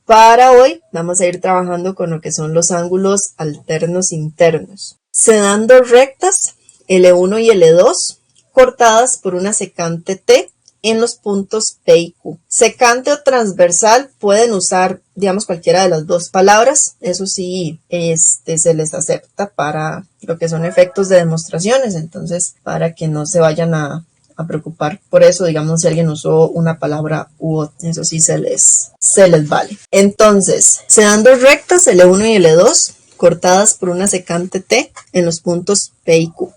Para hoy vamos a ir trabajando con lo que son los ángulos alternos internos. Se dan dos rectas, L1 y L2, cortadas por una secante T en los puntos P y Q. Secante o transversal pueden usar, digamos, cualquiera de las dos palabras. Eso sí, se les acepta para lo que son efectos de demostraciones. Entonces, para que no se vayan a preocupar por eso, digamos, si alguien usó una palabra u otra, eso sí se les vale. Entonces, se dan dos rectas, L1 y L2, cortadas por una secante T en los puntos P y Q.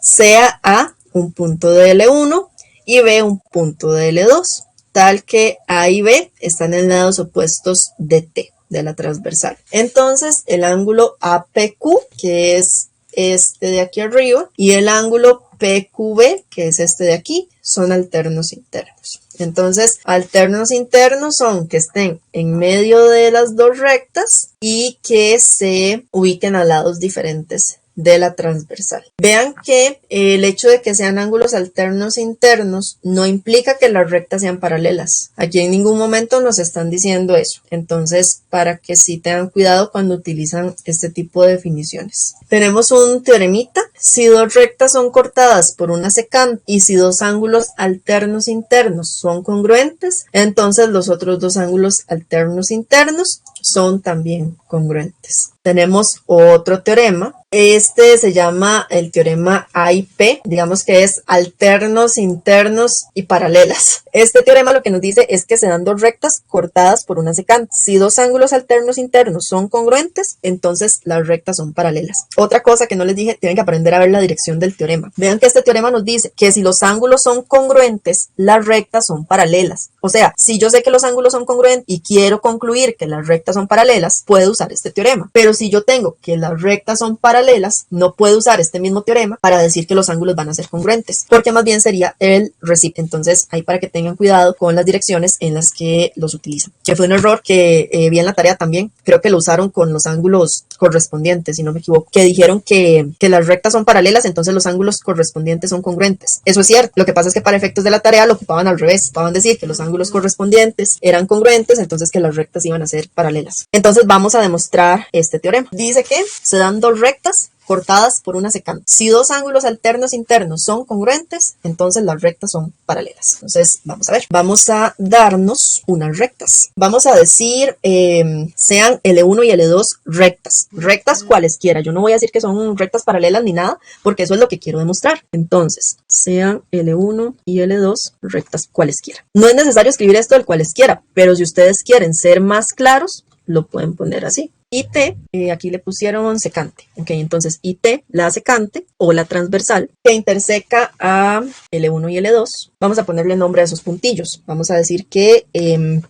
Sea A un punto de L1 y B un punto de L2, tal que A y B están en lados opuestos de T, de la transversal. Entonces, el ángulo APQ, que es este de aquí arriba, y el ángulo PQB, que es este de aquí, son alternos internos. Entonces, alternos internos son que estén en medio de las dos rectas y que se ubiquen a lados diferentes de la transversal. Vean que el hecho de que sean ángulos alternos internos no implica que las rectas sean paralelas. Aquí en ningún momento nos están diciendo eso. Entonces, para que sí tengan cuidado cuando utilizan este tipo de definiciones. Tenemos un teoremita. Si dos rectas son cortadas por una secante y si dos ángulos alternos internos son congruentes, entonces los otros dos ángulos alternos internos son también congruentes. Tenemos otro teorema. Este se llama el teorema AIP, digamos que es alternos internos y paralelas. Este teorema lo que nos dice es que se dan dos rectas cortadas por una secante. Si dos ángulos alternos internos son congruentes, entonces las rectas son paralelas. Otra cosa que no les dije, tienen que aprender a ver la dirección del teorema. Vean que este teorema nos dice que si los ángulos son congruentes, las rectas son paralelas. O sea, si yo sé que los ángulos son congruentes y quiero concluir que las rectas son paralelas, puedo usar este teorema. Pero si yo tengo que las rectas son paralelas, no puedo usar este mismo teorema para decir que los ángulos van a ser congruentes, porque más bien sería el recíproco. Entonces, ahí para que tengan cuidado con las direcciones en las que los utilizan. Que fue un error que vi en la tarea también. Creo que lo usaron con los ángulos correspondientes, si no me equivoco, que dijeron que las rectas son paralelas, entonces los ángulos correspondientes son congruentes. Eso es cierto. Lo que pasa es que para efectos de la tarea lo ocupaban al revés. Ocupaban decir que los ángulos correspondientes eran congruentes, entonces que las rectas iban a ser paralelas. Entonces, vamos a demostrar este teorema. Dice que se dan dos rectas cortadas por una secante. Si dos ángulos alternos internos son congruentes, entonces las rectas son paralelas. Entonces, vamos a ver. Vamos a darnos unas rectas. Vamos a decir, sean L1 y L2 rectas. Rectas cualesquiera. Yo no voy a decir que son rectas paralelas ni nada, porque eso es lo que quiero demostrar. Entonces, sean L1 y L2 rectas cualesquiera. No es necesario escribir esto del cualesquiera, pero si ustedes quieren ser más claros, lo pueden poner así. IT, aquí le pusieron secante. Ok, entonces IT, la secante o la transversal que interseca a L1 y L2. Vamos a ponerle nombre a esos puntillos. Vamos a decir que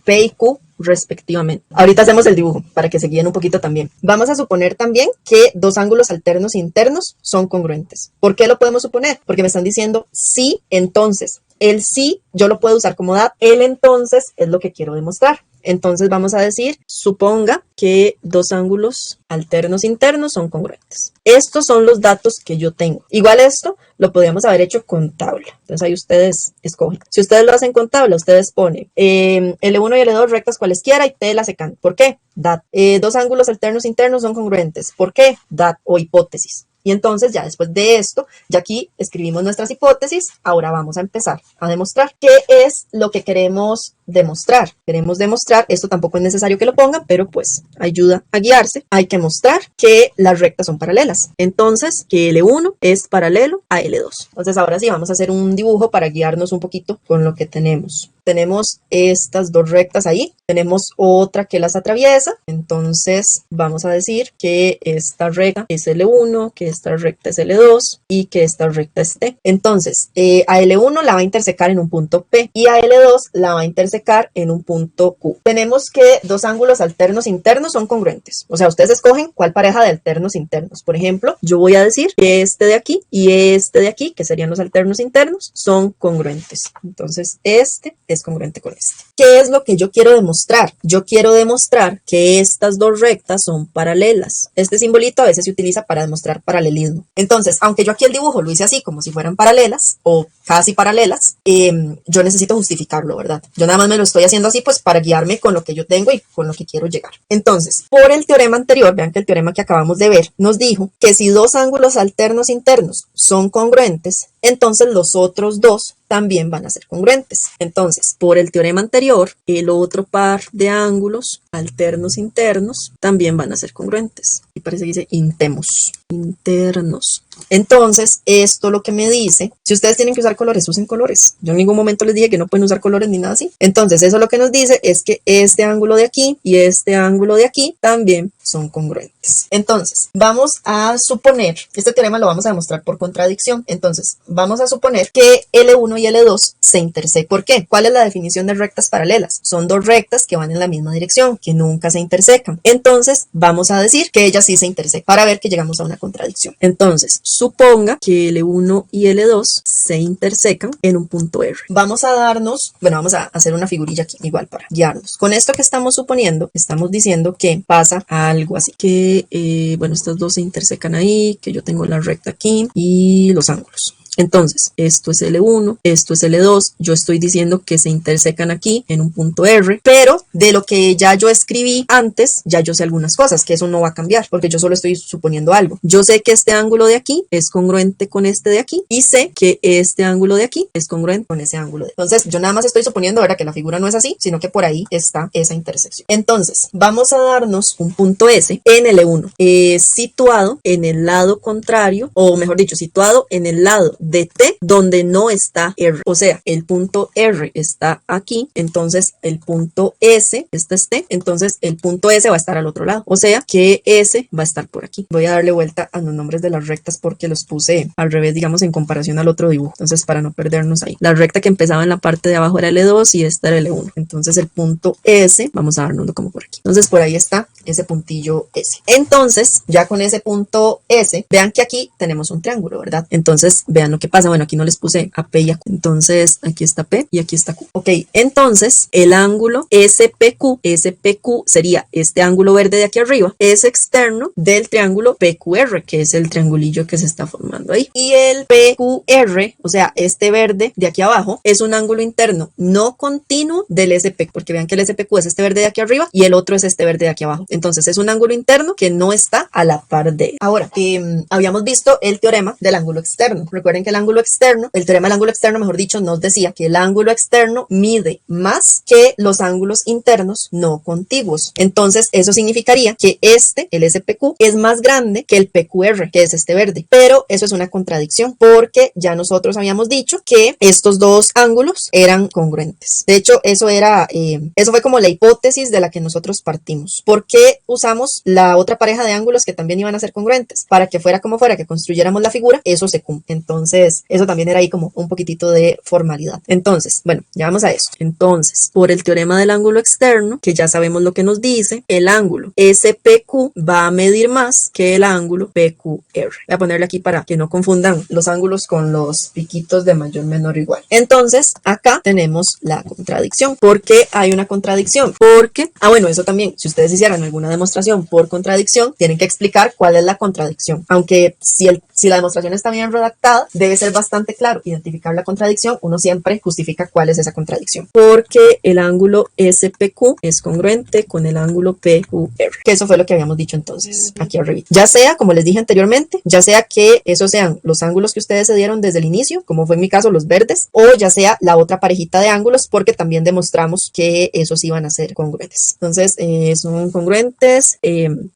P y Q respectivamente. Ahorita hacemos el dibujo para que se guíen un poquito también. Vamos a suponer también que dos ángulos alternos internos son congruentes. ¿Por qué lo podemos suponer? Porque me están diciendo sí, entonces. El sí yo lo puedo usar como dat. El entonces es lo que quiero demostrar. Entonces vamos a decir, suponga que dos ángulos alternos internos son congruentes. Estos son los datos que yo tengo. Igual esto lo podríamos haber hecho con tabla. Entonces ahí ustedes escogen. Si ustedes lo hacen con tabla, ustedes ponen L1 y L2 rectas cualesquiera y T la secante. ¿Por qué? Dat. Dos ángulos alternos internos son congruentes. ¿Por qué? Dat o hipótesis. Y entonces ya después de esto, ya aquí escribimos nuestras hipótesis, ahora vamos a empezar a demostrar qué es lo que queremos demostrar. Queremos demostrar, esto tampoco es necesario que lo pongan, pero pues ayuda a guiarse. Hay que mostrar que las rectas son paralelas. Entonces, que L1 es paralelo a L2. Entonces ahora sí, vamos a hacer un dibujo para guiarnos un poquito con lo que tenemos. Tenemos estas dos rectas ahí, tenemos otra que las atraviesa, entonces vamos a decir que esta recta es L1, que esta recta es L2 y que esta recta es T. Entonces, a L1 la va a intersecar en un punto P y a L2 la va a intersecar en un punto Q. Tenemos que dos ángulos alternos internos son congruentes, o sea, ustedes escogen cuál pareja de alternos internos. Por ejemplo, yo voy a decir que este de aquí y este de aquí, que serían los alternos internos, son congruentes. Entonces, este es congruente con este. ¿Qué es lo que yo quiero demostrar? Yo quiero demostrar que estas dos rectas son paralelas. Este simbolito a veces se utiliza para demostrar paralelismo. Entonces, aunque yo aquí el dibujo lo hice así como si fueran paralelas o casi paralelas, yo necesito justificarlo, ¿verdad? Yo nada más me lo estoy haciendo así pues para guiarme con lo que yo tengo y con lo que quiero llegar. Entonces, por el teorema anterior, vean que el teorema que acabamos de ver nos dijo que si dos ángulos alternos internos son congruentes, entonces los otros dos también van a ser congruentes. Entonces, por el teorema anterior, el otro par de ángulos alternos internos también van a ser congruentes. Y parece que dice internos. Entonces, esto lo que me dice, si ustedes tienen que usar colores, usen colores. Yo en ningún momento les dije que no pueden usar colores ni nada así. Entonces, eso lo que nos dice es que este ángulo de aquí y este ángulo de aquí también son congruentes. Entonces, vamos a suponer, este teorema lo vamos a demostrar por contradicción. Entonces, vamos a suponer que L1 y L2 se intersecan. ¿Por qué? ¿Cuál es la definición de rectas paralelas? Son dos rectas que van en la misma dirección, que nunca se intersecan. Entonces, vamos a decir que ellas sí se intersecan para ver que llegamos a una contradicción. Entonces, suponga que L1 y L2 se intersecan en un punto R. Vamos a hacer una figurilla aquí, igual para guiarnos. Con esto que estamos suponiendo, estamos diciendo que pasa algo así, que, estas dos se intersecan ahí, que yo tengo la recta aquí y los ángulos. Entonces, esto es L1, esto es L2, yo estoy diciendo que se intersecan aquí en un punto R, pero de lo que ya yo escribí antes, ya yo sé algunas cosas, que eso no va a cambiar, porque yo solo estoy suponiendo algo. Yo sé que este ángulo de aquí es congruente con este de aquí, y sé que este ángulo de aquí es congruente con ese ángulo de aquí. Entonces, yo nada más estoy suponiendo, ¿verdad?, que la figura no es así, sino que por ahí está esa intersección. Entonces, vamos a darnos un punto S en L1, situado en el lado contrario, o mejor dicho, situado en el lado de T donde no está R, o sea, el punto R está aquí, entonces el punto S, este es T, entonces el punto S va a estar al otro lado, o sea que S va a estar por aquí. Voy a darle vuelta a los nombres de las rectas porque los puse al revés, digamos, en comparación al otro dibujo, entonces para no perdernos ahí. La recta que empezaba en la parte de abajo era L2 y esta era L1, entonces el punto S, vamos a darnoslo como por aquí, entonces por ahí está ese puntillo S. Entonces, ya con ese punto S, vean que aquí tenemos un triángulo, ¿verdad? Entonces, vean lo que pasa. Bueno, aquí no les puse a P y a Q. Entonces, aquí está P y aquí está Q. Ok, entonces, el ángulo SPQ sería este ángulo verde de aquí arriba, es externo del triángulo PQR, que es el triangulillo que se está formando ahí. Y el PQR, o sea, este verde de aquí abajo, es un ángulo interno no continuo del SP, porque vean que el SPQ es este verde de aquí arriba y el otro es este verde de aquí abajo. Entonces, es un ángulo interno que no está a la par de él. Ahora, habíamos visto el teorema del ángulo externo. Recuerden que el teorema del ángulo externo, mejor dicho, nos decía que el ángulo externo mide más que los ángulos internos no contiguos. Entonces, eso significaría que el SPQ, es más grande que el PQR, que es este verde. Pero eso es una contradicción, porque ya nosotros habíamos dicho que estos dos ángulos eran congruentes. De hecho, eso fue como la hipótesis de la que nosotros partimos. ¿Por qué usamos la otra pareja de ángulos que también iban a ser congruentes? Para que fuera como fuera, que construyéramos la figura, eso se cumple. Entonces, eso también era ahí como un poquitito de formalidad. Entonces, bueno, ya vamos a eso. Entonces, por el teorema del ángulo externo, que ya sabemos lo que nos dice, el ángulo SPQ va a medir más que el ángulo PQR. Voy a ponerle aquí para que no confundan los ángulos con los piquitos de mayor, menor o igual. Entonces, acá tenemos la contradicción. ¿Por qué hay una contradicción? Porque, eso también, si ustedes hicieran alguna demostración por contradicción, tienen que explicar cuál es la contradicción. Aunque si la demostración está bien redactada, debe ser bastante claro identificar la contradicción. Uno siempre justifica cuál es esa contradicción. Porque el ángulo SPQ es congruente con el ángulo PQR. Que eso fue lo que habíamos dicho entonces, aquí arriba. Ya sea, como les dije anteriormente, ya sea que esos sean los ángulos que ustedes se dieron desde el inicio, como fue en mi caso los verdes, o ya sea la otra parejita de ángulos, porque también demostramos que esos iban a ser congruentes. Entonces, son congruentes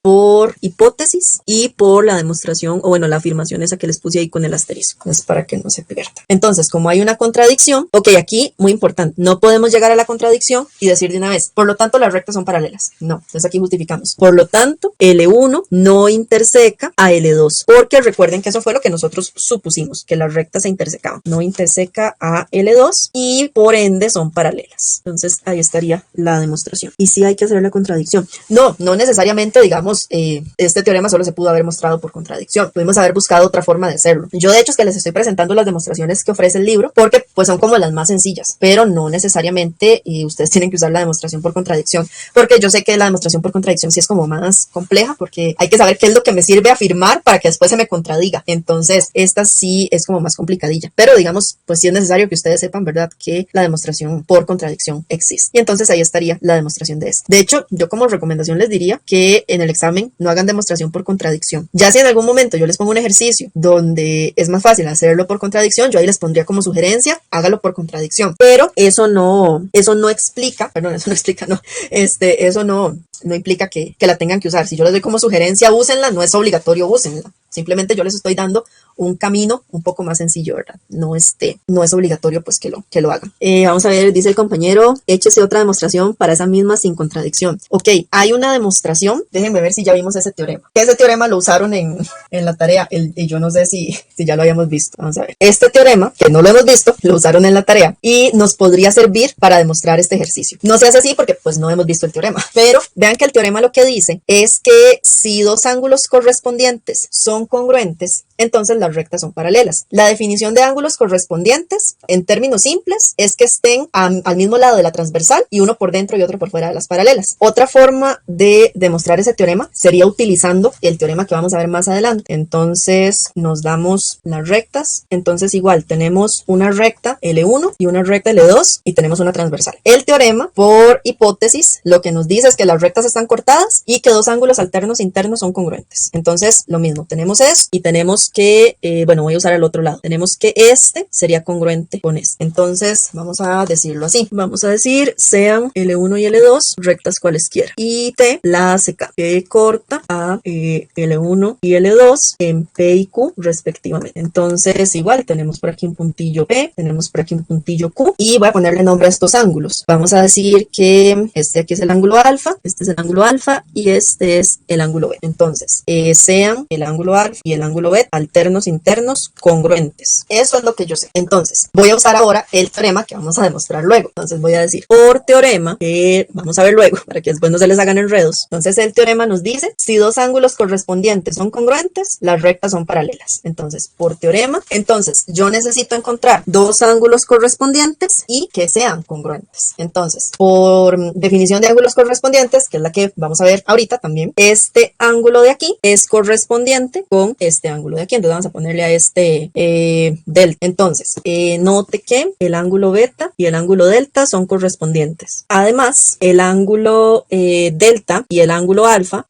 por hipótesis y por la demostración, la afirmación esa que les puse ahí con el asterisco. Es para que no se pierda. Entonces, como hay una contradicción, aquí, muy importante, no podemos llegar a la contradicción y decir de una vez, por lo tanto, las rectas son paralelas. No, entonces aquí justificamos. Por lo tanto, L1 no interseca a L2, porque recuerden que eso fue lo que nosotros supusimos, que las rectas se intersecaban. No interseca a L2 y por ende son paralelas. Entonces, ahí estaría la demostración. Y sí hay que hacer la contradicción. No, no necesariamente, digamos, este teorema solo se pudo haber mostrado por contradicción. Pudimos haber buscado otra forma de hacerlo. Yo, de hecho, es que les estoy presentando las demostraciones que ofrece el libro porque pues son como las más sencillas, pero no necesariamente ustedes tienen que usar la demostración por contradicción, porque yo sé que la demostración por contradicción sí es como más compleja, porque hay que saber qué es lo que me sirve afirmar para que después se me contradiga. Entonces, esta sí es como más complicadilla, pero digamos, pues sí es necesario que ustedes sepan, ¿verdad?, que la demostración por contradicción existe. Y entonces ahí estaría la demostración de esto. De hecho, yo como recomendación les diría que en el examen no hagan demostración por contradicción. Ya si en algún momento yo les pongo un ejercicio donde es más fácil hacerlo por contradicción, yo ahí les pondría como sugerencia, hágalo por contradicción. Pero eso no explica, perdón, eso no implica que la tengan que usar. Si yo les doy como sugerencia, úsenla, no es obligatorio, úsenla. Simplemente yo les estoy dando un camino un poco más sencillo, ¿verdad? No es obligatorio pues que lo hagan. Vamos a ver, dice el compañero, échese otra demostración para esa misma sin contradicción. Ok, hay una demostración, déjenme ver si ya vimos ese teorema. Ese teorema lo usaron en la tarea, y yo no sé si ya lo habíamos visto. Vamos a ver. Este teorema, que no lo hemos visto, lo usaron en la tarea y nos podría servir para demostrar este ejercicio. No se hace así porque pues no hemos visto el teorema, pero vean que el teorema lo que dice es que si dos ángulos correspondientes son congruentes, entonces las rectas son paralelas. La definición de ángulos correspondientes, en términos simples, es que estén al mismo lado de la transversal y uno por dentro y otro por fuera de las paralelas. Otra forma de demostrar ese teorema sería utilizando el teorema que vamos a ver más adelante. Entonces nos damos las rectas. Entonces igual tenemos una recta L1 y una recta L2 y tenemos una transversal. El teorema, por hipótesis, lo que nos dice es que las rectas están cortadas y que dos ángulos alternos internos son congruentes. Entonces lo mismo, tenemos eso y tenemos que, voy a usar el otro lado. Tenemos que este sería congruente con este. Entonces vamos a decirlo así. Vamos a decir sean L1 y L2 rectas cualesquiera. Y T la hace K, que corta a L1 y L2 en P y Q respectivamente. Entonces igual tenemos por aquí un puntillo P, tenemos por aquí un puntillo Q y voy a ponerle nombre a estos ángulos. Vamos a decir que este aquí es el ángulo alfa, este es el ángulo alfa y este es el ángulo beta. Entonces sean el ángulo alfa y el ángulo beta alternos internos congruentes. Eso es lo que yo sé. Entonces voy a usar ahora el teorema que vamos a demostrar luego. Entonces voy a decir por teorema, que vamos a ver luego para que después no se les hagan enredos. Entonces el teorema nos dice si dos ángulos correspondientes son congruentes, las rectas son paralelas. Entonces por teorema, entonces yo necesito encontrar dos ángulos correspondientes y que sean congruentes. Entonces por definición de ángulos correspondientes, que es la que vamos a ver ahorita también, este ángulo de aquí es correspondiente con este ángulo de aquí. Entonces vamos a ponerle a este delta. Entonces note que el ángulo beta y el ángulo delta son correspondientes. Además, el ángulo delta y el ángulo alfa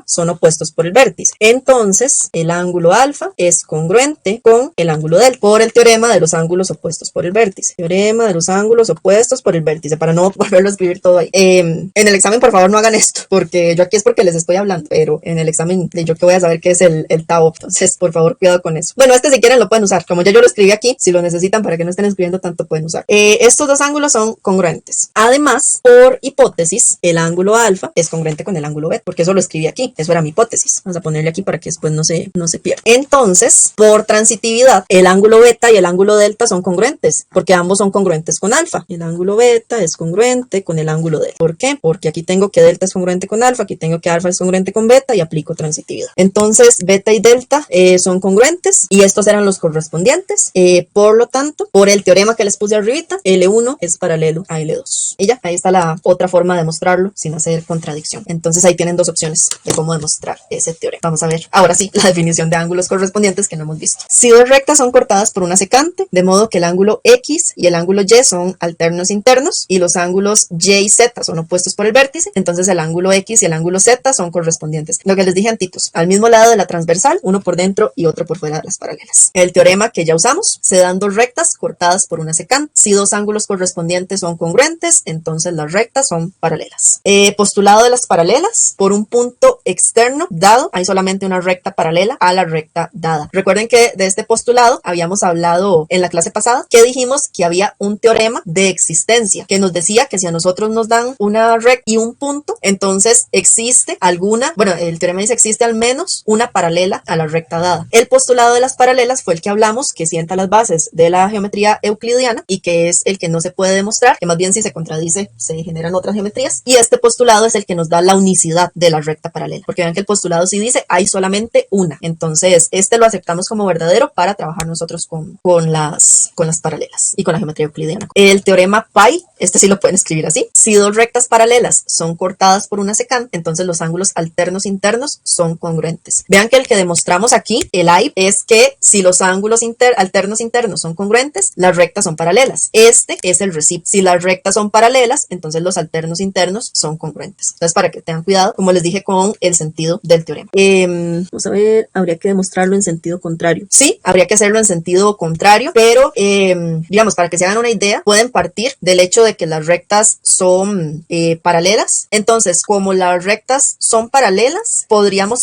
son opuestos por el vértice. Entonces el ángulo alfa es congruente con el ángulo delta por el teorema de los ángulos opuestos por el vértice. Teorema de los ángulos opuestos por el vértice, para no volverlo a escribir todo ahí. En el examen, por favor, no hagan esto, porque yo aquí es porque les estoy hablando, pero en el examen yo que voy a saber qué es el tau. Entonces, por favor, cuidado con eso. Bueno, si quieren lo pueden usar. Como ya yo lo escribí aquí, si lo necesitan para que no estén escribiendo tanto, pueden usar. Estos dos ángulos son congruentes. Además, por hipótesis, el ángulo alfa es congruente con el ángulo beta, porque eso lo escribí aquí. Eso era mi hipótesis. Vamos a ponerle aquí para que después no se pierda. Entonces, por transitividad, el ángulo beta y el ángulo delta son congruentes, porque ambos son congruentes con alfa. El ángulo beta es congruente con el ángulo delta. ¿Por qué? Porque aquí tengo que delta es congruente con alfa, aquí tengo que alfa es congruente con beta y aplico transitividad. Entonces, beta y delta son congruentes y estos eran los correspondientes. Por lo tanto, por el teorema que les puse arribita, L1 es paralelo a L2. Y ya, ahí está la otra forma de demostrarlo sin hacer contradicción. Entonces ahí tienen dos opciones de cómo demostrar ese teorema. Vamos a ver ahora sí la definición de ángulos correspondientes que no hemos visto. Si dos rectas son cortadas por una secante, de modo que el ángulo X y el ángulo Y son alternos internos y los ángulos Y y Z son opuestos por el vértice, entonces el ángulo X y el ángulo Z son correspondientes. Lo que les dije antitos, al mismo lado de la transversal, uno por dentro y otro por fuera de las paralelas. El teorema que ya usamos, se dan dos rectas cortadas por una secante. Si dos ángulos correspondientes son congruentes, entonces las rectas son paralelas. Postulado de las paralelas, por un punto externo dado, hay solamente una recta paralela a la recta dada. Recuerden que de este postulado habíamos hablado en la clase pasada, que dijimos que había un teorema de existencia, que nos decía que si a nosotros nos dan una recta y un punto, entonces existe alguna, el teorema dice existe al menos una paralela a la recta dada. dada. El postulado de las paralelas fue el que hablamos, que sienta las bases de la geometría euclidiana y que es el que no se puede demostrar, que más bien si se contradice se generan otras geometrías, y este postulado es el que nos da la unicidad de la recta paralela, porque vean que el postulado sí dice hay solamente una, entonces este lo aceptamos como verdadero para trabajar nosotros con las paralelas y con la geometría euclidiana. El teorema pi, este sí lo pueden escribir así: si dos rectas paralelas son cortadas por una secante, entonces los ángulos alternos internos son congruentes. Vean que el que demostramos aquí, el I, es que si los ángulos alternos internos son congruentes, las rectas son paralelas. Este es el recíproco. Si las rectas son paralelas, entonces los alternos internos son congruentes. Entonces, para que tengan cuidado, como les dije, con el sentido del teorema. Vamos a ver, habría que demostrarlo en sentido contrario. Sí, habría que hacerlo en sentido contrario, pero digamos, para que se hagan una idea, pueden partir del hecho de que las rectas son paralelas. Entonces, como las rectas son paralelas, podríamos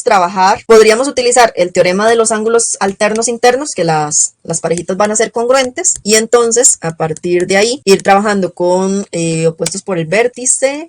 utilizar el teorema de los ángulos alternos internos, que las parejitas van a ser congruentes, y entonces a partir de ahí ir trabajando con opuestos por el vértice,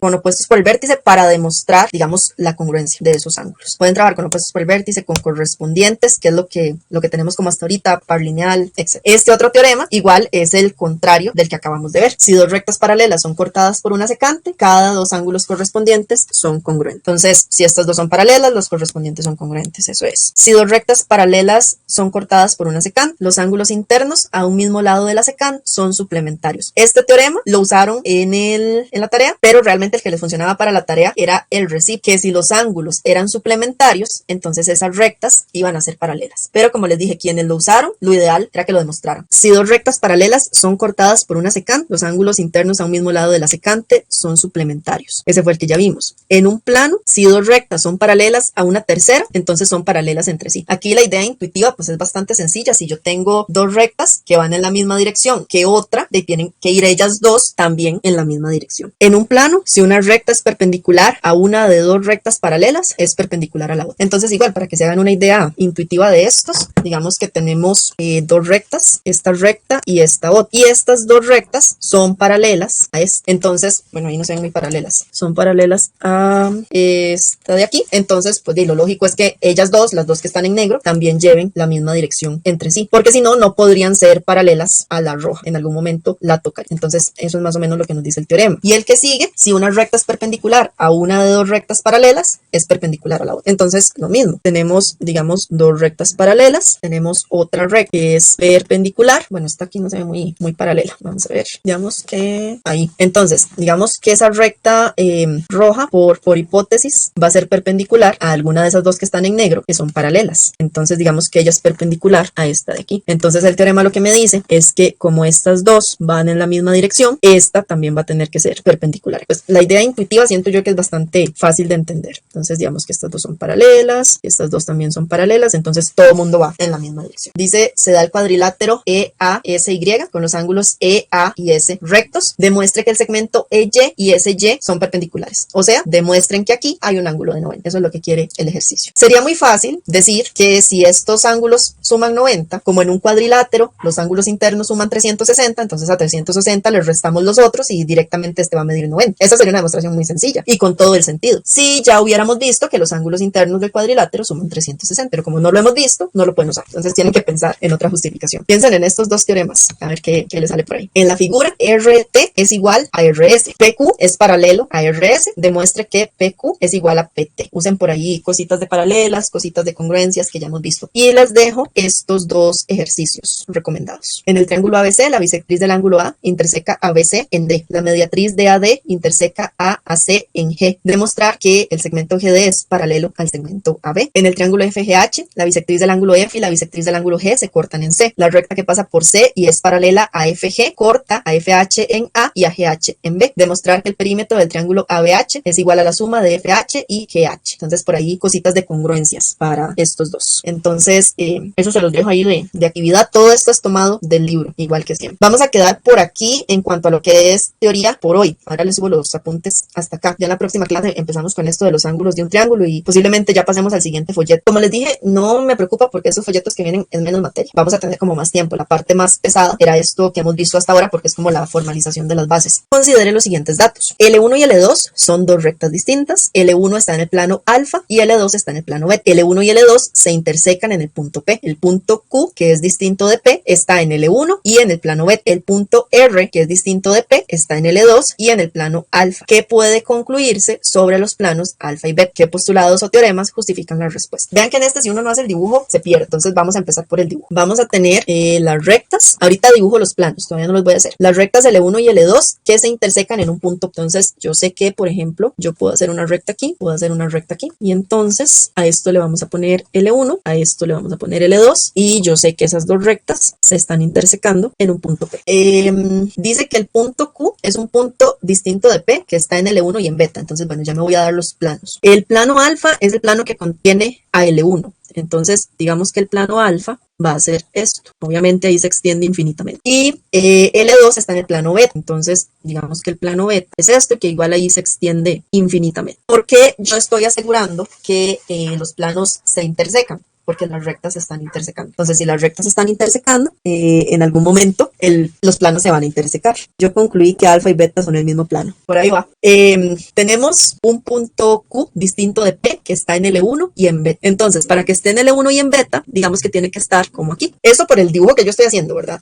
para demostrar, digamos, la congruencia de esos ángulos. Pueden trabajar con opuestos por el vértice, con correspondientes, que es lo que tenemos como hasta ahorita, par lineal, etc. Este otro teorema igual es el contrario del que acabamos de ver. Si dos rectas paralelas son cortadas por una secante, cada dos ángulos correspondientes son congruentes. Entonces, si estas dos son paralelas, los correspondientes son congruentes, eso es. Si dos rectas paralelas son cortadas por una secante, los ángulos internos a un mismo lado de la secante son suplementarios. Este teorema lo usaron en la tarea, pero realmente el que les funcionaba para la tarea era el recíproco, que si los ángulos eran suplementarios, entonces esas rectas iban a ser paralelas. Pero como les dije, quienes lo usaron, lo ideal era que lo demostraran. Si dos rectas paralelas son cortadas por una secante, los ángulos internos a un mismo lado de la secante son suplementarios. Ese fue el que ya vimos. En un plano, si dos rectas son paralelas a una tercera, entonces son paralelas entre sí. Aquí la idea intuitiva pues es bastante sencilla. Si yo tengo dos rectas que van en la misma dirección que otra, tienen que ir ellas dos también en la misma dirección. En un plano, si una recta es perpendicular a una de dos rectas paralelas, es perpendicular a la otra. Entonces, igual, para que se hagan una idea intuitiva de estos, digamos que tenemos dos rectas, esta recta y esta otra. Y estas dos rectas son paralelas a esta. Entonces, bueno, ahí no se ven muy paralelas. Son paralelas a esta de aquí. Entonces, pues lo lógico es que ellas dos, las dos que están en negro, también lleven la misma dirección entre sí. Porque si no, no podrían ser paralelas a la roja. En algún momento la tocaría. Entonces, eso es más o menos lo que nos dice el teorema. Y el que sigue, si una recta es perpendicular a una de dos rectas paralelas, es perpendicular a la otra. Entonces, lo mismo. Tenemos, digamos, dos rectas paralelas. Tenemos otra recta que es perpendicular. Bueno, esta aquí no se ve muy paralela. Vamos a ver. Digamos que ahí. Entonces, digamos que esa recta roja, por hipótesis, va a ser perpendicular a alguna de esas dos que están en negro, que son paralelas. Entonces, digamos que ella es perpendicular a esta de aquí. Entonces, el teorema lo que me dice es que como estas dos van en la misma dirección, esta también va a tener que ser perpendicular. Pues la idea intuitiva siento yo que es bastante fácil de entender. Entonces, digamos que estas dos son paralelas, estas dos también son paralelas, entonces todo el mundo va en la misma dirección. Dice, se da el cuadrilátero EASY con los ángulos EA y S rectos. Demuestre que el segmento EY y SY son perpendiculares. O sea, demuestren que aquí hay un ángulo de 90. Eso es lo que quiere el ejercicio. Sería muy fácil decir que si estos ángulos suman 90, como en un cuadrilátero, los ángulos internos suman 360, entonces a 360 les restamos los otros y directamente este va a medir 90. Esa sería una demostración muy sencilla y con todo el sentido. Si ya hubiéramos visto que los ángulos internos del cuadrilátero suman 360, pero como no lo hemos visto, no lo pueden usar. Entonces tienen que pensar en otra justificación. Piensen en estos dos teoremas, a ver qué les sale por ahí. En la figura, RT es igual a RS. PQ es paralelo a RS. Demuestre que PQ es igual a PT. Usen por ahí cositas de paralelas, cositas de congruencias que ya hemos visto. Y les dejo estos dos ejercicios recomendados. En el triángulo ABC, la bisectriz del ángulo A interseca ABC en D. La mediatriz de AD interseca A a C en G. Demostrar que el segmento GD es paralelo al segmento AB. En el triángulo FGH, la bisectriz del ángulo F y la bisectriz del ángulo G se cortan en C. La recta que pasa por C y es paralela a FG corta a FH en A y a GH en B. Demostrar que el perímetro del triángulo ABH es igual a la suma de FH y GH. Entonces, por ahí cositas de congruencias para estos dos. Entonces, eso se los dejo ahí de actividad. Todo esto es tomado del libro, igual que siempre. Vamos a quedar por aquí en cuanto a lo que es teoría por hoy. Ahora les subo los apuntes hasta acá. Ya en la próxima clase empezamos con esto de los ángulos de un triángulo y posiblemente ya pasemos al siguiente folleto. Como les dije, no me preocupa porque esos folletos que vienen es menos materia. Vamos a tener como más tiempo. La parte más pesada era esto que hemos visto hasta ahora porque es como la formalización de las bases. Considere los siguientes datos. L1 y L2 son dos rectas distintas. L1 está en el plano alfa y L2 está en el plano beta. L1 y L2 se intersecan en el punto P. El punto Q, que es distinto de P, está en L1 y en el plano beta. El punto R, que es distinto de P, está en L2 y en el plano alfa, que puede concluirse sobre los planos alfa y beta. ¿Qué postulados o teoremas justifican la respuesta? Vean que en este, si uno no hace el dibujo, se pierde. Entonces vamos a empezar por el dibujo. Vamos a tener las rectas. Ahorita dibujo los planos, todavía no los voy a hacer. Las rectas L1 y L2 que se intersecan en un punto. Entonces yo sé que, por ejemplo, yo puedo hacer una recta aquí, puedo hacer una recta aquí. Y entonces a esto le vamos a poner L1, a esto le vamos a poner L2. Y yo sé que esas dos rectas se están intersecando en un punto P. Dice que el punto Q es un punto distinto de P, que está en L1 y en beta. Entonces, bueno, ya me voy a dar los planos. El plano alfa es el plano que contiene a L1. Entonces, digamos que el plano alfa va a ser esto. Obviamente ahí se extiende infinitamente. Y L2 está en el plano beta. Entonces, digamos que el plano beta es esto, que igual ahí se extiende infinitamente. ¿Por qué yo estoy asegurando que los planos se intersecan? Porque las rectas se están intersecando. Entonces, si las rectas se están intersecando, en algún momento los planos se van a intersecar. Yo concluí que alfa y beta son el mismo plano. Por ahí va. Tenemos un punto Q distinto de P que está en L1 y en beta. Entonces, para que esté en L1 y en beta, digamos que tiene que estar como aquí. Eso por el dibujo que yo estoy haciendo, ¿verdad?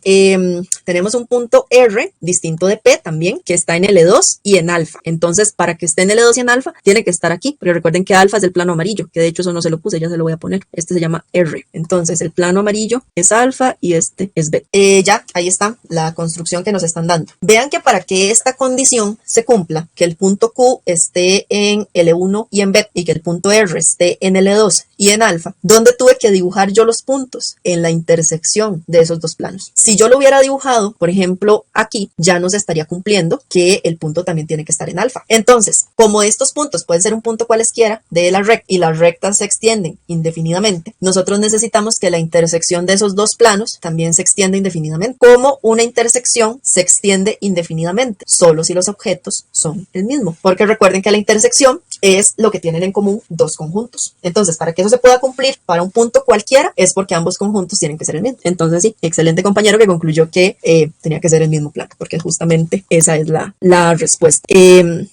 Tenemos un punto R distinto de P también que está en L2 y en alfa. Entonces, para que esté en L2 y en alfa, tiene que estar aquí. Pero recuerden que alfa es el plano amarillo, que de hecho eso no se lo puse, ya se lo voy a poner. Este se llama R. Entonces el plano amarillo es alfa y este es beta. Ya, ahí está la construcción que nos están dando. Vean que para que esta condición se cumpla, que el punto Q esté en L1 y en beta y que el punto R esté en L2 y en alfa, ¿dónde tuve que dibujar yo los puntos? En la intersección de esos dos planos. Si yo lo hubiera dibujado, por ejemplo, aquí, ya nos estaría cumpliendo que el punto también tiene que estar en alfa. Entonces, como estos puntos pueden ser un punto cualesquiera de la recta y las rectas se extienden indefinidamente, nosotros necesitamos que la intersección de esos dos planos también se extienda indefinidamente. Como una intersección se extiende indefinidamente, solo si los objetos son el mismo. Porque recuerden que la intersección es lo que tienen en común dos conjuntos. Entonces, para que eso se pueda cumplir para un punto cualquiera, es porque ambos conjuntos tienen que ser el mismo. Entonces, sí, excelente compañero que concluyó que tenía que ser el mismo plano, porque justamente esa es la respuesta.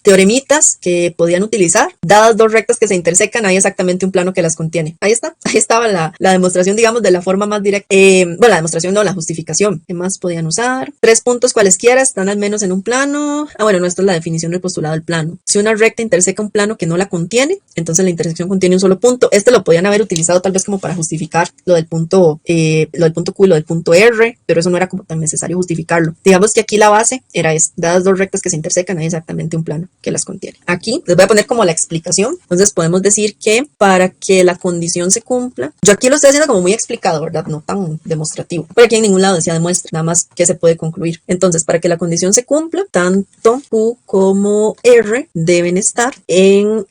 Teoremitas que podían utilizar. Dadas dos rectas que se intersecan, hay exactamente un plano que las contiene. Ahí está. Ahí estaba la demostración, digamos, de la forma más directa. Bueno, la demostración no, la justificación. ¿Qué más podían usar? Tres puntos cualesquiera están al menos en un plano. Bueno, no, esto es la definición del postulado del plano. Si una recta interseca un plano que no la contiene, entonces la intersección contiene un solo punto. Este lo podían haber utilizado tal vez como para justificar lo del punto Q y lo del punto R, pero eso no era como tan necesario justificarlo. Digamos que aquí la base era esta. Dadas dos rectas que se intersecan, hay exactamente un plano que las contiene. Aquí les voy a poner como la explicación. Entonces podemos decir que para que la condición se cumpla, yo aquí lo estoy haciendo como muy explicado, ¿verdad? No tan demostrativo. Pero aquí en ningún lado decía demuestra, nada más que se puede concluir. Entonces, para que la condición se cumpla, tanto Q como R deben estar en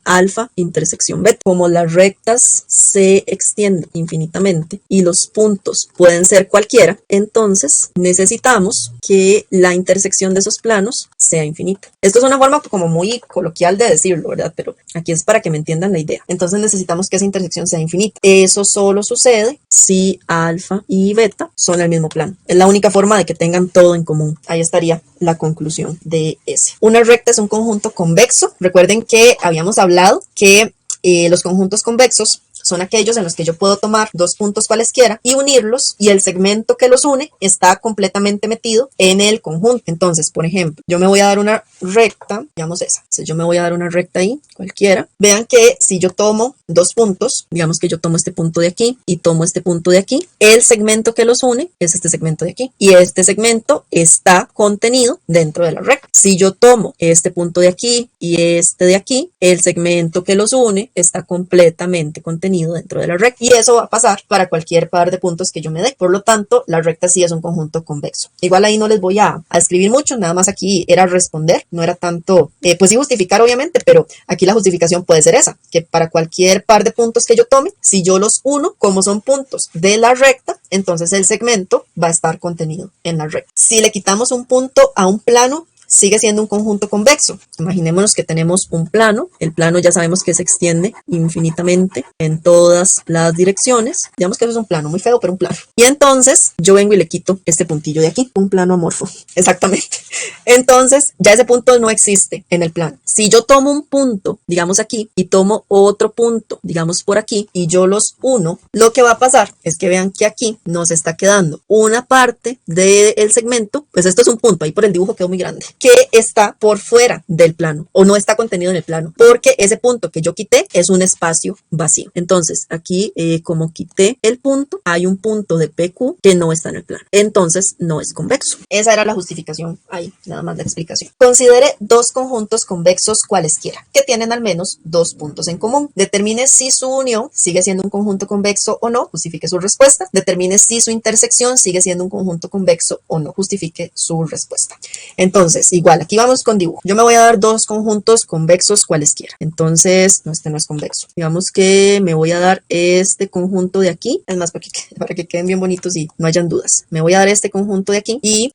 alfa intersección beta. Como las rectas se extienden infinitamente y los puntos pueden ser cualquiera, entonces necesitamos que la intersección de esos planos sea infinita. Esto es una forma como muy coloquial de decirlo, ¿verdad? Pero aquí es para que me entiendan la idea. Entonces necesitamos que esa intersección sea infinita. Eso solo sucede si alfa y beta son el mismo plano. Es la única forma de que tengan todo en común. Ahí estaría la conclusión de ese. Una recta es un conjunto convexo. Recuerden que habíamos hablado que los conjuntos convexos son aquellos en los que yo puedo tomar dos puntos cualesquiera y unirlos, y el segmento que los une está completamente metido en el conjunto. Entonces, por ejemplo, yo me voy a dar una recta, digamos esa. Entonces, yo me voy a dar una recta ahí, cualquiera. Vean que si yo tomo dos puntos, digamos que yo tomo este punto de aquí y tomo este punto de aquí, el segmento que los une es este segmento de aquí, y este segmento está contenido dentro de la recta. Si yo tomo este punto de aquí y este de aquí, el segmento que los une está completamente contenido dentro de la recta, y eso va a pasar para cualquier par de puntos que yo me dé. Por lo tanto, la recta sí es un conjunto convexo. Igual ahí no les voy a escribir mucho, nada más aquí era responder, no era tanto, pues sí justificar obviamente, pero aquí la justificación puede ser esa, que para cualquier par de puntos que yo tome, si yo los uno, como son puntos de la recta, entonces el segmento va a estar contenido en la recta. Si le quitamos un punto a un plano, sigue siendo un conjunto convexo. Imaginémonos que tenemos un plano. El plano ya sabemos que se extiende infinitamente en todas las direcciones. Digamos que eso es un plano muy feo, pero un plano. Y entonces yo vengo y le quito este puntillo de aquí, un plano amorfo. Exactamente. Entonces ya ese punto no existe en el plano. Si yo tomo un punto, digamos aquí, y tomo otro punto, digamos por aquí, y yo los uno, lo que va a pasar es que vean que aquí nos está quedando una parte del segmento, pues esto es un punto, ahí por el dibujo quedó muy grande, que está por fuera del plano o no está contenido en el plano, porque ese punto que yo quité es un espacio vacío. Entonces aquí como quité el punto, hay un punto de PQ que no está en el plano, entonces no es convexo. Esa era la justificación, ahí nada más la explicación. Considere dos conjuntos convexos cualesquiera que tienen al menos dos puntos en común. Determine si su unión sigue siendo un conjunto convexo o no, justifique su respuesta. Determine si su intersección sigue siendo un conjunto convexo o no, justifique su respuesta. Entonces, igual, aquí vamos con dibujo. Yo me voy a dar dos conjuntos convexos cualesquiera. Entonces, no, este no es convexo. Digamos que me voy a dar este conjunto de aquí. Es más, para que queden bien bonitos y no hayan dudas. Me voy a dar este conjunto de aquí y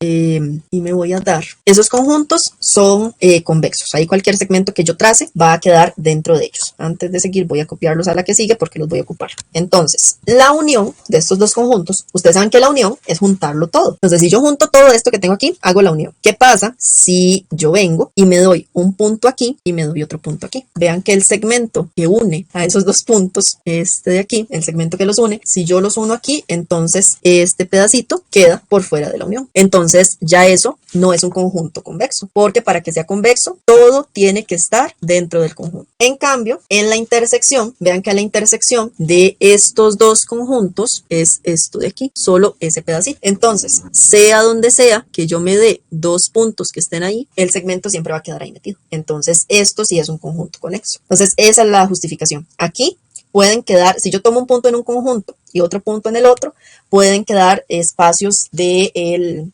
me voy a dar. Esos conjuntos son convexos. Ahí cualquier segmento que yo trace va a quedar dentro de ellos. Antes de seguir voy a copiarlos a la que sigue porque los voy a ocupar. Entonces, la unión de estos dos conjuntos, ustedes saben que la unión es juntarlo todo. Entonces, si yo junto todo esto que tengo aquí, hago la unión. ¿Qué pasa si yo vengo y me doy un punto aquí y me doy otro punto aquí? Vean que el segmento que une a esos dos puntos, este de aquí, el segmento que los une, si yo los uno aquí, entonces este pedacito queda por fuera de la unión. Entonces, ya eso no es un conjunto convexo, porque para que sea convexo, todo tiene que estar dentro del conjunto. En cambio, en la intersección, vean que la intersección de estos dos conjuntos es esto de aquí, solo ese pedacito. Entonces, sea donde sea que yo me dé dos puntos que estén ahí, el segmento siempre va a quedar ahí metido. Entonces, esto sí es un conjunto conexo. Entonces, esa es la justificación. Aquí pueden quedar, si yo tomo un punto en un conjunto y otro punto en el otro, pueden quedar espacios del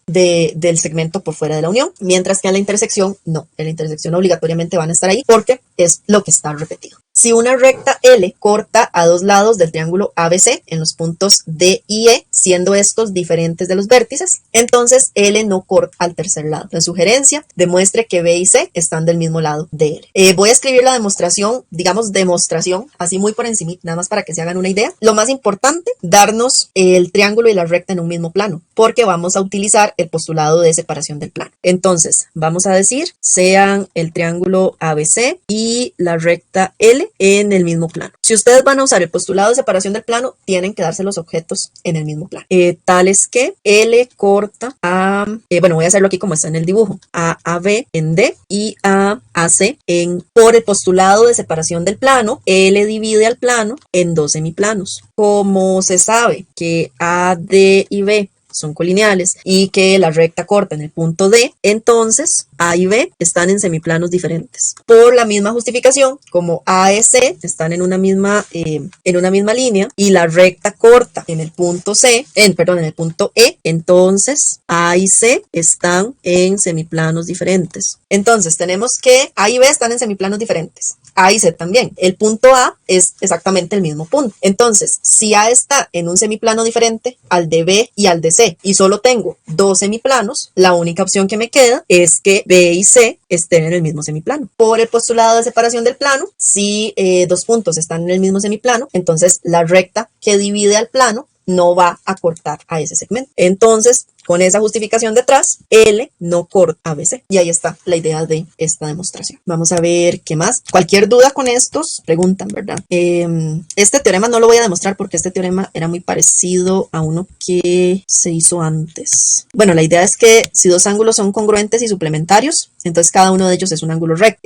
segmento por fuera de la unión, mientras que en la intersección no, en la intersección obligatoriamente van a estar ahí porque es lo que está repetido. Si una recta L corta a dos lados del triángulo ABC en los puntos D y E, siendo estos diferentes de los vértices, entonces L no corta al tercer lado. La sugerencia, demuestre que B y C están del mismo lado de L. Voy a escribir la demostración, digamos demostración, así muy por encima, nada más para que se hagan una idea. Lo más importante, darnos el triángulo y la recta en un mismo plano, porque vamos a utilizar el postulado de separación del plano. Entonces, vamos a decir, sean el triángulo ABC y la recta L en el mismo plano. Si ustedes van a usar el postulado de separación del plano, tienen que darse los objetos en el mismo plano. Tales que L corta a, bueno, voy a hacerlo aquí como está en el dibujo, a AB en D y a AC en, por el postulado de separación del plano, L divide al plano en dos semiplanos. Como se sabe que AD y B son colineales y que la recta corta en el punto D, entonces A y B están en semiplanos diferentes. Por la misma justificación, como A y C están en una misma línea y la recta corta en el punto en el punto E, entonces A y C están en semiplanos diferentes. Entonces tenemos que A y B están en semiplanos diferentes. A y C también. El punto A es exactamente el mismo punto. Entonces, si A está en un semiplano diferente al de B y al de C, y solo tengo dos semiplanos, la única opción que me queda es que B y C estén en el mismo semiplano. Por el postulado de separación del plano, si dos puntos están en el mismo semiplano, entonces la recta que divide al plano no va a cortar a ese segmento. Entonces, con esa justificación detrás, L no corta ABC. Y ahí está la idea de esta demostración. Vamos a ver qué más. Cualquier duda con estos, preguntan, ¿verdad? Este teorema no lo voy a demostrar porque este teorema era muy parecido a uno que se hizo antes. Bueno, la idea es que si dos ángulos son congruentes y suplementarios, entonces cada uno de ellos es un ángulo recto.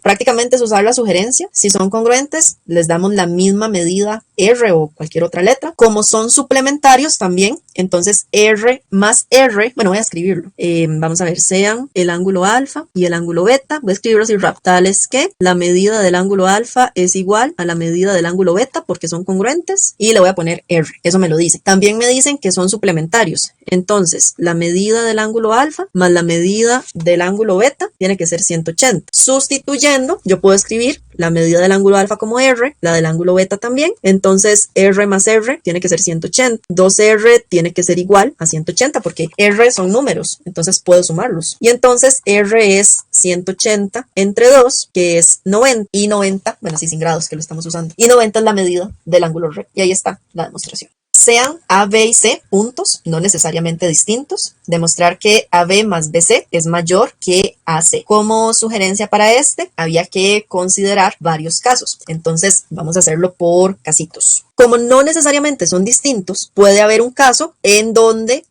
Prácticamente es usar la sugerencia. Si son congruentes, les damos la misma medida R o cualquier otra letra. Como son suplementarios también, entonces R más R, bueno, voy a escribirlo. Vamos a ver, sean el ángulo alfa y el ángulo beta. Voy a escribirlo así rápido. Tal es que la medida del ángulo alfa es igual a la medida del ángulo beta porque son congruentes y le voy a poner R. Eso me lo dice. También me dicen que son suplementarios. Entonces, la medida del ángulo alfa más la medida del ángulo beta tiene que ser 180. Sustituyendo, yo puedo escribir la medida del ángulo alfa como R, la del ángulo beta también. Entonces R más R tiene que ser 180. 2R tiene que ser igual a 180 porque R son números, entonces puedo sumarlos. Y entonces R es 180 entre 2, que es 90. Y 90, bueno, sí, sin grados que lo estamos usando. Y 90 es la medida del ángulo recto. Y ahí está la demostración. Sean A, B y C puntos, no necesariamente distintos. Demostrar que AB más BC es mayor que AC. Como sugerencia para había que considerar varios casos. Entonces, vamos a hacerlo por casitos. Como no necesariamente son distintos, puede haber un caso en donde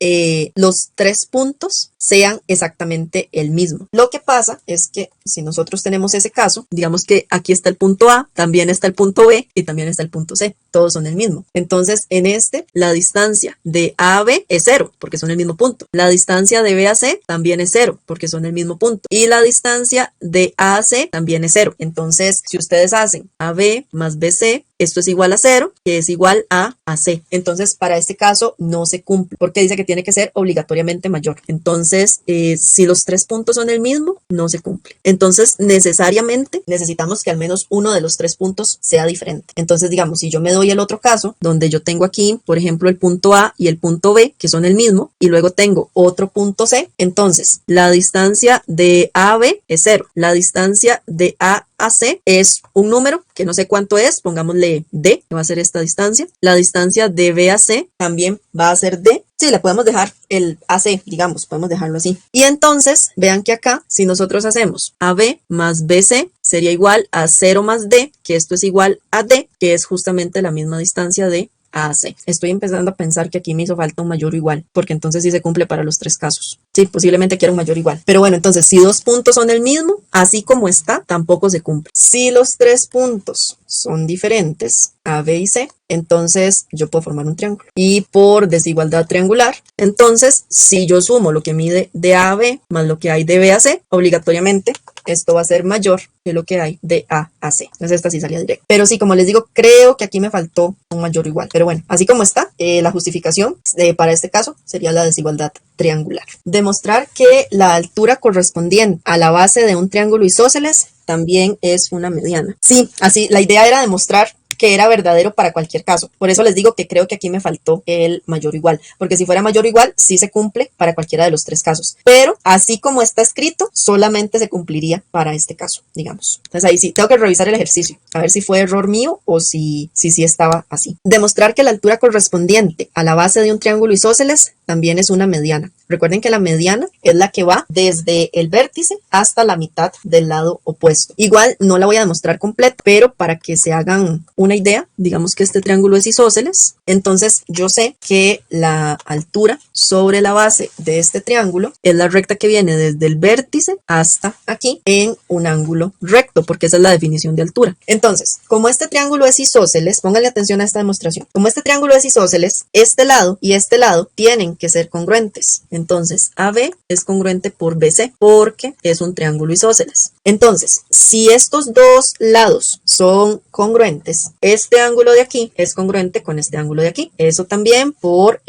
los 3 puntos sean exactamente el mismo. Lo que pasa es que si nosotros tenemos ese caso, digamos que aquí está el punto A, también está el punto B y también está el punto C. Todos son el mismo. Entonces, en la distancia de A a B es 0, porque son el mismo punto. La distancia de B a C también es 0, porque son el mismo punto. Y la distancia de A a C también es 0. Entonces, si ustedes hacen AB más BC, esto es igual a 0, que es igual a AC. Entonces, para este caso no se cumple, porque dice que tiene que ser obligatoriamente mayor. Entonces, si los 3 puntos son el mismo, no se cumple. Entonces, necesariamente necesitamos que al menos uno de los 3 puntos sea diferente. Entonces, digamos, si yo me doy el otro caso, donde yo tengo aquí, por ejemplo, el punto A y el punto B, que son el mismo, y luego tengo otro punto C, entonces, la distancia de A a B es 0. La distancia de A a C es un número que no sé cuánto es, pongámosle D, que va a ser esta distancia. La distancia de B a C también va a ser D. Sí, le podemos dejar el AC, digamos, podemos dejarlo así. Y entonces, vean que acá, si nosotros hacemos AB más BC, sería igual a 0 más D, que esto es igual a D, que es justamente la misma distancia de AC. Estoy empezando a pensar que aquí me hizo falta un mayor o igual, porque entonces sí se cumple para los 3 casos. Sí, posiblemente quiera un mayor o igual. Pero bueno, entonces si 2 puntos son el mismo, así como está, tampoco se cumple. Si los 3 puntos son diferentes, A, B y C, entonces yo puedo formar un triángulo. Y por desigualdad triangular, entonces si yo sumo lo que mide de A a B más lo que hay de B a C, obligatoriamente esto va a ser mayor que lo que hay de A a C. Entonces esta sí salía directa. Pero sí, como les digo, creo que aquí me faltó un mayor o igual. Pero bueno, así como está, la justificación para este caso sería la desigualdad triangular. Demostrar que la altura correspondiente a la base de un triángulo isósceles también es una mediana. Sí, así la idea era demostrar que era verdadero para cualquier caso. Por eso les digo que creo que aquí me faltó el mayor o igual, porque si fuera mayor o igual, sí se cumple para cualquiera de los 3 casos. Pero así como está escrito, solamente se cumpliría para este caso, digamos. Entonces ahí sí, tengo que revisar el ejercicio, a ver si fue error mío o si estaba así. Demostrar que la altura correspondiente a la base de un triángulo isósceles también es una mediana. Recuerden que la mediana es la que va desde el vértice hasta la mitad del lado opuesto. Igual no la voy a demostrar completa, pero para que se hagan una idea, digamos que este triángulo es isósceles, entonces yo sé que la altura sobre la base de este triángulo es la recta que viene desde el vértice hasta aquí en un ángulo recto, porque esa es la definición de altura. Entonces, como este triángulo es isósceles, pónganle atención a esta demostración. Como este triángulo es isósceles, este lado y este lado tienen que ser congruentes. Entonces, AB es congruente por BC porque es un triángulo isósceles. Entonces, si estos dos lados son congruentes, este ángulo de aquí es congruente con este ángulo de aquí. Eso también por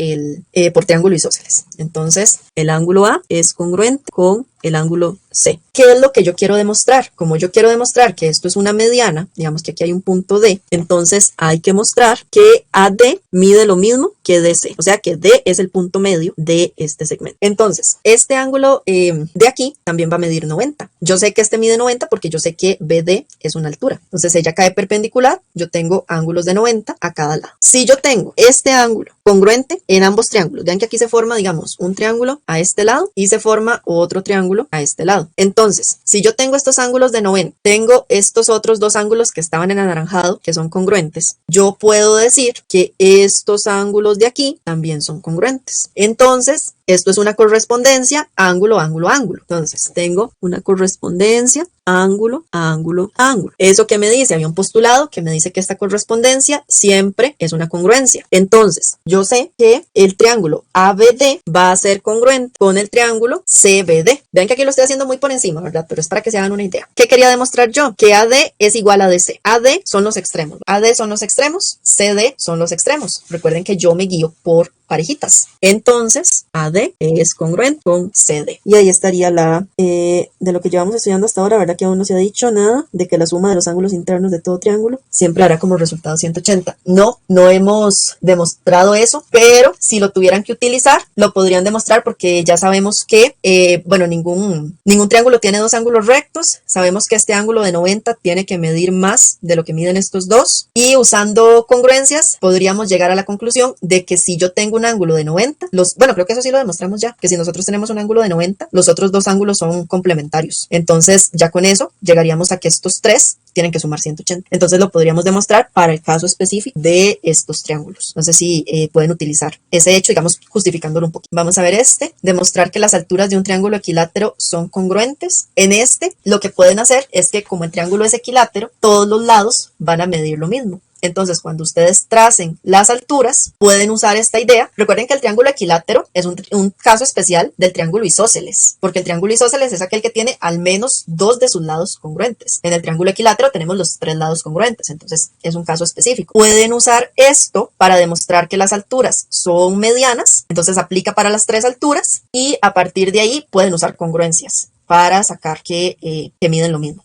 triángulo isósceles. Entonces, el ángulo A es congruente con el ángulo C. ¿Qué es lo que yo quiero demostrar? Como yo quiero demostrar que esto es una mediana, digamos que aquí hay un punto D, entonces hay que mostrar que AD mide lo mismo que DC, o sea que D es el punto medio de este segmento. Entonces, este ángulo de aquí también va a medir 90. Yo sé que este mide 90 porque yo sé que BD es una altura. Entonces, ella cae perpendicular, yo tengo ángulos de 90 a cada lado. Si yo tengo este ángulo congruente en ambos triángulos, vean que aquí se forma, digamos, un triángulo a este lado y se forma otro triángulo a este lado. Entonces, si yo tengo estos ángulos de 90, tengo estos otros dos ángulos que estaban en anaranjado, que son congruentes, yo puedo decir que estos ángulos de aquí también son congruentes. Entonces, esto es una correspondencia ángulo, ángulo, ángulo. Entonces, tengo una correspondencia ángulo, ángulo, ángulo. ¿Eso qué me dice? Había un postulado que me dice que esta correspondencia siempre es una congruencia. Entonces, yo sé que el triángulo ABD va a ser congruente con el triángulo CBD. Vean que aquí lo estoy haciendo muy por encima, ¿verdad? Pero es para que se hagan una idea. ¿Qué quería demostrar yo? Que AD es igual a DC. AD son los extremos. AD son los extremos, CD son los extremos. Recuerden que yo me guío por parejitas. Entonces, AD es congruente con CD. Y ahí estaría la, de lo que llevamos estudiando hasta ahora, ¿verdad? Que aún no se ha dicho nada de que la suma de los ángulos internos de todo triángulo siempre hará como resultado 180. No hemos demostrado eso, pero si lo tuvieran que utilizar, lo podrían demostrar porque ya sabemos que, bueno, ningún triángulo tiene dos ángulos rectos. Sabemos que este ángulo de 90 tiene que medir más de lo que miden estos dos. Y usando congruencias, podríamos llegar a la conclusión de que si yo tengo un ángulo de 90, bueno, creo que eso sí lo demostramos ya, que si nosotros tenemos un ángulo de 90, los otros dos ángulos son complementarios. Entonces, ya con eso, llegaríamos a que estos tres tienen que sumar 180. Entonces lo podríamos demostrar para el caso específico de estos triángulos. No sé si pueden utilizar ese hecho, digamos, justificándolo un poquito. Vamos a ver demostrar que las alturas de un triángulo equilátero son congruentes. En lo que pueden hacer es que como el triángulo es equilátero, todos los lados van a medir lo mismo. Entonces, cuando ustedes tracen las alturas, pueden usar esta idea. Recuerden que el triángulo equilátero es un caso especial del triángulo isósceles, porque el triángulo isósceles es aquel que tiene al menos dos de sus lados congruentes. En el triángulo equilátero tenemos los tres lados congruentes, entonces es un caso específico. Pueden usar esto para demostrar que las alturas son medianas, entonces aplica para las tres alturas y a partir de ahí pueden usar congruencias para sacar que miden lo mismo.